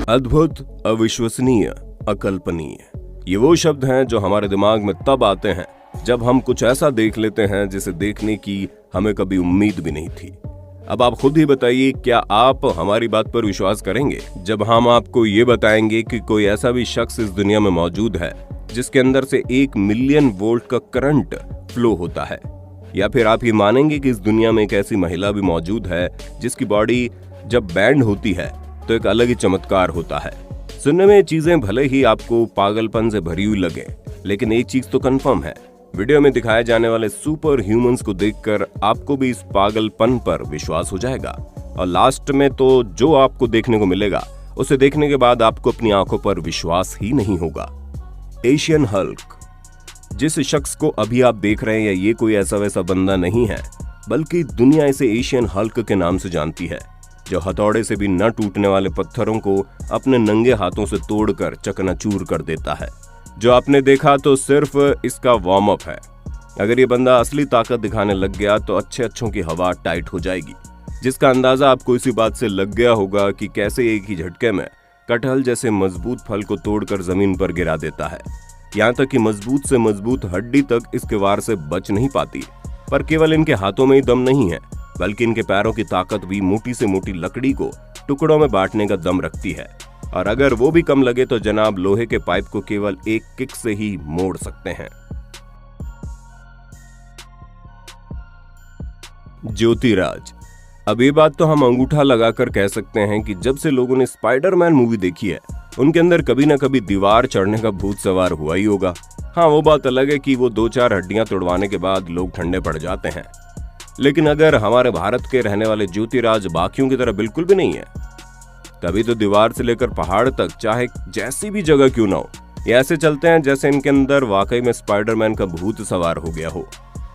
अद्भुत, अविश्वसनीय, अकल्पनीय, ये वो शब्द हैं जो हमारे दिमाग में तब आते हैं जब हम कुछ ऐसा देख लेते हैं जिसे देखने की हमें कभी उम्मीद भी नहीं थी। अब आप खुद ही बताइए, क्या आप हमारी बात पर विश्वास करेंगे जब हम आपको ये बताएंगे कि कोई ऐसा भी शख्स इस दुनिया में मौजूद है जिसके अंदर से 1 मिलियन वोल्ट का करंट फ्लो होता है? या फिर आप ये मानेंगे कि इस दुनिया में एक ऐसी महिला भी मौजूद है जिसकी बॉडी जब बैंड होती है तो एक अलग ही चमत्कार होता है। सुनने में चीजें भले ही आपको पागलपन से भरी हुई लगे, लेकिन एक चीज तो कंफर्म है, वीडियो में दिखाए जाने वाले सुपर ह्यूमंस को देखकर आपको भी इस पागलपन पर विश्वास हो जाएगा। और लास्ट में तो जो आपको देखने को मिलेगा उसे देखने के बाद आपको अपनी आंखों पर विश्वास ही नहीं होगा। एशियन हल्क, जिस शख्स को अभी आप देख रहे हैं, या ये कोई ऐसा वैसा बंदा नहीं है, बल्कि दुनिया इसे एशियन हल्क के नाम से जानती है, जो हथौड़े से भी न टूटने वाले पत्थरों को अपने नंगे हाथों से तोड़कर चकनाचूर कर देता है। जो आपने देखा तो सिर्फ इसका वार्म अप है। अगर ये बंदा असली ताकत दिखाने लग गया तो अच्छों की हवा टाइट हो जाएगी, जिसका अंदाजा आपको इसी बात से लग गया होगा कि कैसे एक ही झटके में कटहल जैसे मजबूत फल को तोड़कर जमीन पर गिरा देता है। यहाँ तक कि मजबूत से मजबूत हड्डी तक इसके वार से बच नहीं पाती। पर केवल इनके हाथों में ही दम नहीं है, बल्कि इनके पैरों की ताकत भी मोटी से मोटी लकड़ी को टुकड़ों में बांटने का दम रखती है। और अगर वो भी कम लगे तो जनाब लोहे के पाइप को केवल एक किक से ही मोड़ सकते हैं। ज्योतिराज, अब ये बात तो हम अंगूठा लगाकर कह सकते हैं कि जब से लोगों ने स्पाइडरमैन मूवी देखी है, उनके अंदर कभी ना कभी दीवार चढ़ने का भूत सवार हुआ ही होगा। हाँ, वो बात अलग है कि वो 2-4 हड्डियां तोड़वाने के बाद लोग ठंडे पड़ जाते हैं, लेकिन अगर हमारे भारत के रहने वाले ज्योतिराज बाकियों की तरह बिल्कुल भी नहीं है, तभी तो दीवार से लेकर पहाड़ तक चाहे जैसी भी जगह क्यों ना हो, ये ऐसे चलते हैं जैसे इनके अंदर वाकई में स्पाइडरमैन का भूत सवार हो गया हो।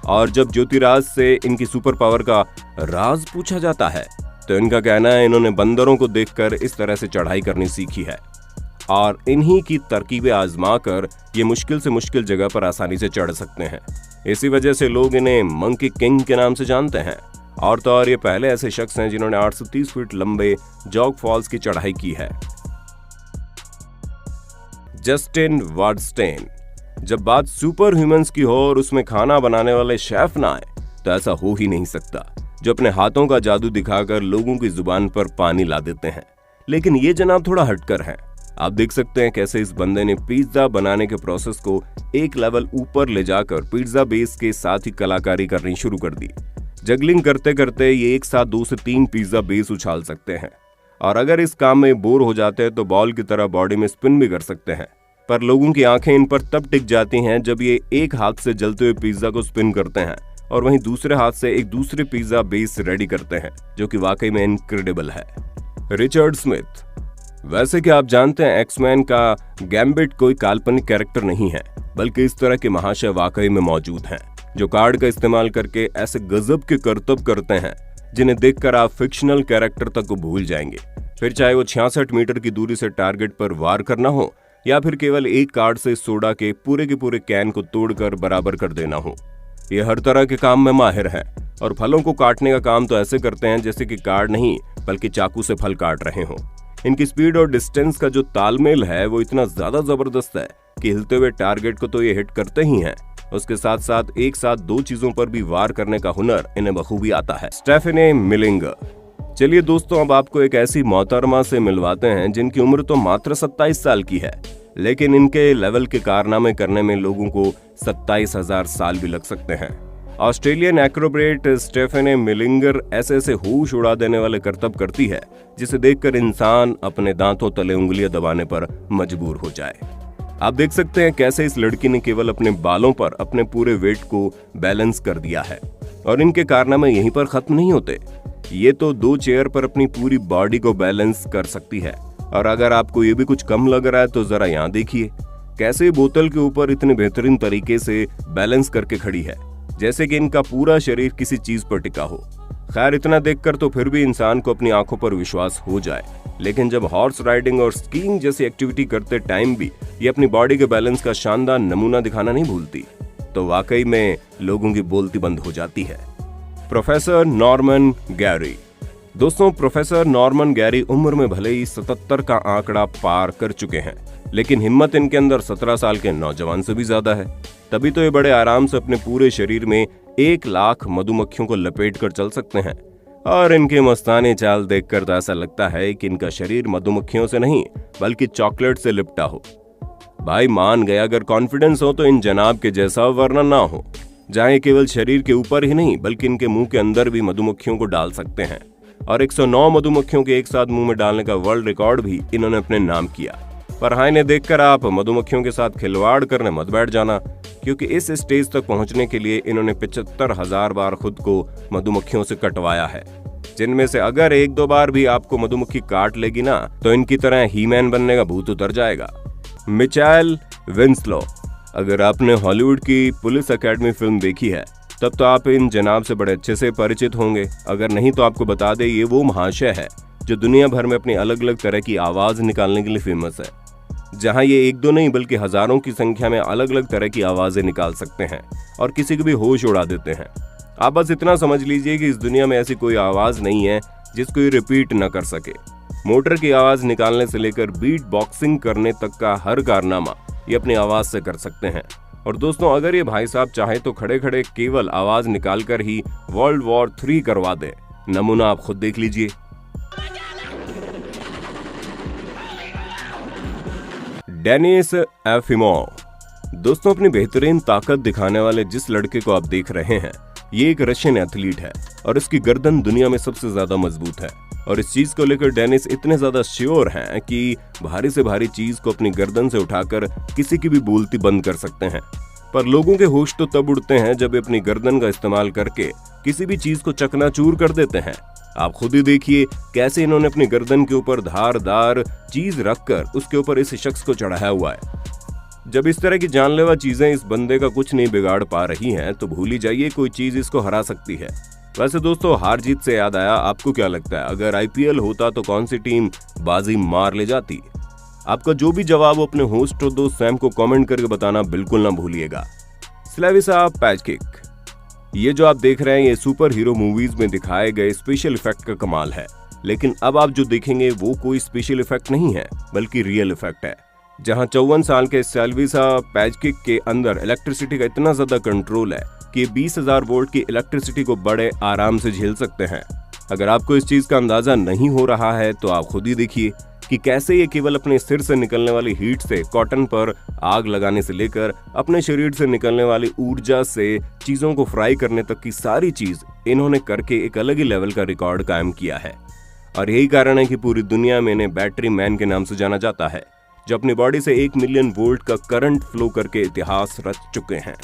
और जब ज्योतिराज से इनकी सुपर पावर का राज पूछा जाता है तो इनका कहना है इन्होंने बंदरों को देखकर इस तरह से चढ़ाई करनी सीखी है और इन्हीं की तरकीबें आजमा कर ये मुश्किल से मुश्किल जगह पर आसानी से चढ़ सकते हैं। इसी वजह से लोग इन्हें मंकी किंग के नाम से जानते हैं। और तो और ये पहले ऐसे शख्स हैं जिन्होंने 830 फीट लंबे जॉग फॉल्स की चढ़ाई की है। जस्टिन वार्डस्टेन, जब बात सुपर ह्यूमंस की हो और उसमें खाना बनाने वाले शेफ ना आए तो ऐसा हो ही नहीं सकता, जो अपने हाथों का जादू दिखाकर लोगों की जुबान पर पानी ला देते हैं। लेकिन ये जनाब थोड़ा हटकर है। आप देख सकते हैं कैसे इस बंदे ने पिज्जा बनाने के प्रोसेस को एक लेवल ऊपर ले जाकर पिज्जा बेस के साथ ही कलाकारी करनी शुरू कर दी। जगलिंग करते करते ये एक साथ 2 से 3 पिज्जा बेस उछाल सकते हैं, और अगर इस काम में बोर हो जाते हैं तो बॉल की तरह बॉडी में स्पिन भी कर सकते हैं। पर लोगों की आंखें इन पर तब टिक जाती हैं जब ये एक हाथ से जलते हुए पिज्जा को स्पिन करते हैं और वहीं दूसरे हाथ से एक दूसरे पिज्जा बेस रेडी करते हैं, जो कि वाकई में इनक्रेडिबल है। रिचर्ड स्मिथ, वैसे कि आप जानते हैं एक्समैन का गैम्बिट कोई काल्पनिक कैरेक्टर नहीं है, बल्कि इस तरह के महाशय वाकई में मौजूद हैं, जो कार्ड का इस्तेमाल करके ऐसे गजब के करतब करते हैं जिन्हें देखकर आप फिक्शनल कैरेक्टर तक को भूल जाएंगे। फिर चाहे वो 66 मीटर की दूरी से टारगेट पर वार करना हो या फिर केवल एक कार्ड से सोडा के पूरे कैन को तोड़कर बराबर कर देना हो। ये हर तरह के काम में माहिर है और फलों को काटने का काम तो ऐसे करते हैं जैसे कि कार्ड नहीं बल्कि चाकू से फल काट रहे हों। इनकी स्पीड और डिस्टेंस का जो तालमेल है वो इतना ज्यादा जबरदस्त है कि हिलते हुए टारगेट को तो ये हिट करते ही हैं, उसके साथ साथ एक साथ 2 चीजों पर भी वार करने का हुनर इन्हें बखूबी आता है। स्टेफेने मिलिंगर, चलिए दोस्तों, अब आपको एक ऐसी मोहतरमा से मिलवाते हैं जिनकी उम्र तो मात्र 27 साल की है, लेकिन इनके लेवल के कारनामे करने में लोगों को 27,000 साल भी लग सकते हैं। ऑस्ट्रेलियन एक्रोबेट स्टेफेने मिलिंगर ऐसे होश उड़ा देने वाले करतब करती है जिसे देखकर इंसान अपने दांतों तले उंगलियां दबाने पर मजबूर हो जाए। आप देख सकते हैं कैसे इस लड़की ने केवल अपने बालों पर अपने पूरे वेट को बैलेंस कर दिया है, और इनके कारनामे यहीं पर खत्म नहीं होते। ये तो 2 चेयर पर अपनी पूरी बॉडी को बैलेंस कर सकती है। और अगर आपको ये भी कुछ कम लग रहा है तो जरा यहाँ देखिए कैसे बोतल के ऊपर इतने बेहतरीन तरीके से बैलेंस करके खड़ी है, जैसे कि इनका पूरा शरीर किसी चीज पर टिका हो। खैर, इतना देखकर तो फिर भी इंसान को अपनी आंखों पर विश्वास हो जाए, लेकिन जब हॉर्स राइडिंग और स्कीइंग जैसी एक्टिविटी करते टाइम भी ये अपनी बॉडी के बैलेंस का शानदार नमूना दिखाना नहीं भूलती, तो वाकई में लोगों की बोलती बंद हो जाती है। प्रोफेसर नॉर्मन गैरी, दोस्तों, प्रोफेसर नॉर्मन गैरी उम्र में भले ही 77 का आंकड़ा पार कर चुके हैं, लेकिन हिम्मत इनके अंदर 17 साल के नौजवान से भी ज्यादा है। तभी तो ये बड़े आराम से अपने पूरे शरीर में 1 लाख मधुमक्खियों को लपेट कर चल सकते हैं। और इनके मस्तानी चाल देखकर तो ऐसा लगता है कि इनका शरीर मधुमक्खियों से नहीं बल्कि चॉकलेट से लिपटा हो। भाई मान गए, अगर कॉन्फिडेंस हो तो इन जनाब के जैसा वर्णन ना हो, जहां ये केवल शरीर के ऊपर ही नहीं बल्कि इनके मुंह के अंदर भी मधुमक्खियों को डाल सकते हैं। और 109 मधुमक्खियों के एक साथ मुंह में डालने का वर्ल्ड रिकॉर्ड भी इन्होंने अपने नाम किया। पर हाँ, इन्हें देखकर आप मधुमक्खियों के साथ खिलवाड़ करने मत बैठ जाना, क्योंकि इस स्टेज तक पहुंचने के लिए इन्होंने 75,000 बार खुद को मधुमक्खियों से कटवाया है, जिनमें से अगर 1-2 बार भी आपको मधुमक्खी काट लेगी ना तो इनकी तरह हीमैन बनने का भूत उतर जाएगा। Mitchell Winslow. अगर आपने हॉलीवुड की पुलिस एकेडमी फिल्म देखी है तब तो आप इन जनाब से बड़े अच्छे से परिचित होंगे। अगर नहीं तो आपको बता दे, ये वो महाशय है जो दुनिया भर में अपनी अलग अलग तरह की आवाज निकालने के लिए फेमस है, जहां ये 1-2 नहीं बल्कि हजारों की संख्या में अलग अलग तरह की आवाजें निकाल सकते हैं और किसी को भी होश उड़ा देते हैं। आप बस इतना समझ लीजिए कि इस दुनिया में ऐसी कोई आवाज नहीं है जिसको ये रिपीट न कर सके। मोटर की आवाज निकालने से लेकर बीट बॉक्सिंग करने तक का हर कारनामा ये अपनी आवाज से कर सकते हैं। और दोस्तों, अगर ये भाई साहब चाहे तो खड़े खड़े केवल आवाज निकालकर ही वर्ल्ड वॉर 3 करवा दे। नमूना आप खुद देख लीजिए। डेनिस एफिमोव। दोस्तों, अपनी बेहतरीन ताकत दिखाने वाले जिस लड़के को आप देख रहे हैं, ये एक रशियन एथलीट है और इसकी गर्दन दुनिया में सबसे ज्यादा मजबूत है। और इस चीज को लेकर डेनिस इतने ज्यादा श्योर हैं कि भारी से भारी चीज को अपनी गर्दन से उठाकर किसी की भी बोलती बंद कर सकते हैं। पर लोगों के होश तो तब उड़ते हैं जब अपनी गर्दन का इस्तेमाल करके किसी भी चीज को चकनाचूर कर देते हैं। आप खुद ही देखिए कैसे इन्होंने अपनी गर्दन के ऊपर धारदार चीज रखकर उसके ऊपर इस शख्स को चढ़ाया हुआ है। जब इस तरह की जानलेवा चीजें इस बंदे का कुछ नहीं बिगाड़ पा रही हैं, तो भूल ही जाइए कोई चीज इसको हरा सकती है। वैसे दोस्तों, हार जीत से याद आया, आपको क्या लगता है अगर IPL होता तो कौन सी टीम बाजी मार ले जाती? आपका जो भी जवाब हो अपने होस्ट और दोस्त सैम को कमेंट करके बताना बिल्कुल ना भूलिएगा। स्लेविसा पैचकिक। ये जो आप देख रहे हैं ये सुपर हीरो मूवीज में दिखाए गए स्पेशल इफेक्ट का कमाल है, लेकिन अब आप जो देखेंगे वो कोई स्पेशल इफेक्ट नहीं है बल्कि रियल इफेक्ट है। जहां 54 साल के स्लेविसा पैचकिक के अंदर इलेक्ट्रिसिटी का इतना ज्यादा कंट्रोल है कि 20,000 वोल्ट की इलेक्ट्रिसिटी को बड़े आराम से झेल सकते हैं। अगर आपको इस चीज का अंदाजा नहीं हो रहा है तो आप खुद ही देखिए कि कैसे ये केवल अपने सिर से निकलने वाली हीट से कॉटन पर आग लगाने से लेकर अपने शरीर से निकलने वाली ऊर्जा से चीजों को फ्राई करने तक की सारी चीज इन्होंने करके एक अलग ही लेवल का रिकॉर्ड कायम किया है। और यही कारण है कि पूरी दुनिया में इन्हें बैटरी मैन के नाम से जाना जाता है, जो अपनी बॉडी से 1 मिलियन वोल्ट का करंट फ्लो करके इतिहास रच चुके हैं।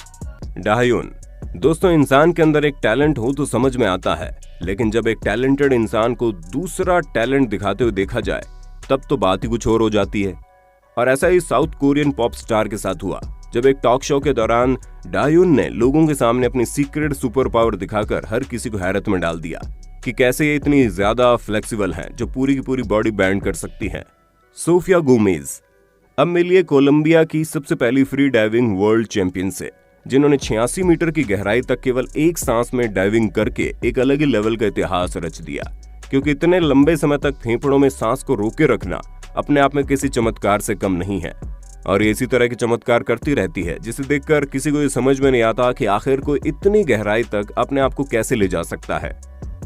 डाह्युन। दोस्तों, इंसान के अंदर एक टैलेंट हो तो समझ में आता है, लेकिन जब एक टैलेंटेड इंसान को दूसरा टैलेंट दिखाते हुए देखा जाए तब तो बात ही कुछ और हो जाती है। और ऐसा ही साउथ कोरियन पॉप स्टार के साथ हुआ, जब एक टॉक शो के दौरान डाह्युन ने लोगों के सामने अपनी सीक्रेट सुपर पावर दिखाकर हर किसी को हैरत में डाल दिया कि कैसे ये इतनी ज्यादा फ्लेक्सिबल है जो पूरी की पूरी बॉडी बैंड कर सकती है। Sofia Gomez. अब मिलिए कोलंबिया की सबसे पहली फ्री डाइविंग वर्ल्ड चैंपियन से, जिन्होंने 86 मीटर की गहराई तक केवल एक सांस में डाइविंग करके एक अलग ही लेवल का इतिहास रच दिया। क्योंकि इतने लंबे समय तक फेफड़ों में सांस को रोके रखना अपने आप में किसी चमत्कार से कम नहीं है। और इसी तरह के चमत्कार करती रहती है, जिसे देखकर किसी को ये समझ में नहीं आता कि आखिर कोई इतनी गहराई तक अपने आप को कैसे ले जा सकता है।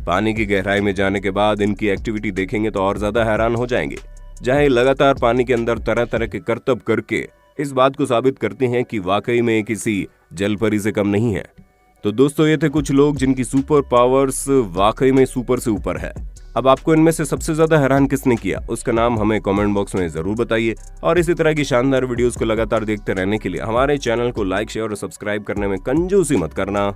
पानी की गहराई में जाने के बाद इनकी एक्टिविटी देखेंगे तो और ज्यादा हैरान हो जाएंगे, जहां ये लगातार पानी के अंदर तरह तरह के करतब करके इस बात को साबित करते हैं कि वाकई में किसी जलपरी से कम नहीं है। तो दोस्तों, ये थे कुछ लोग जिनकी सुपर पावर्स वाकई में सुपर से ऊपर है। अब आपको इनमें से सबसे ज्यादा हैरान किसने किया, उसका नाम हमें कमेंट बॉक्स में जरूर बताइए। और इसी तरह की शानदार वीडियोस को लगातार देखते रहने के लिए हमारे चैनल को लाइक, शेयर और सब्सक्राइब करने में कंजूसी मत करना।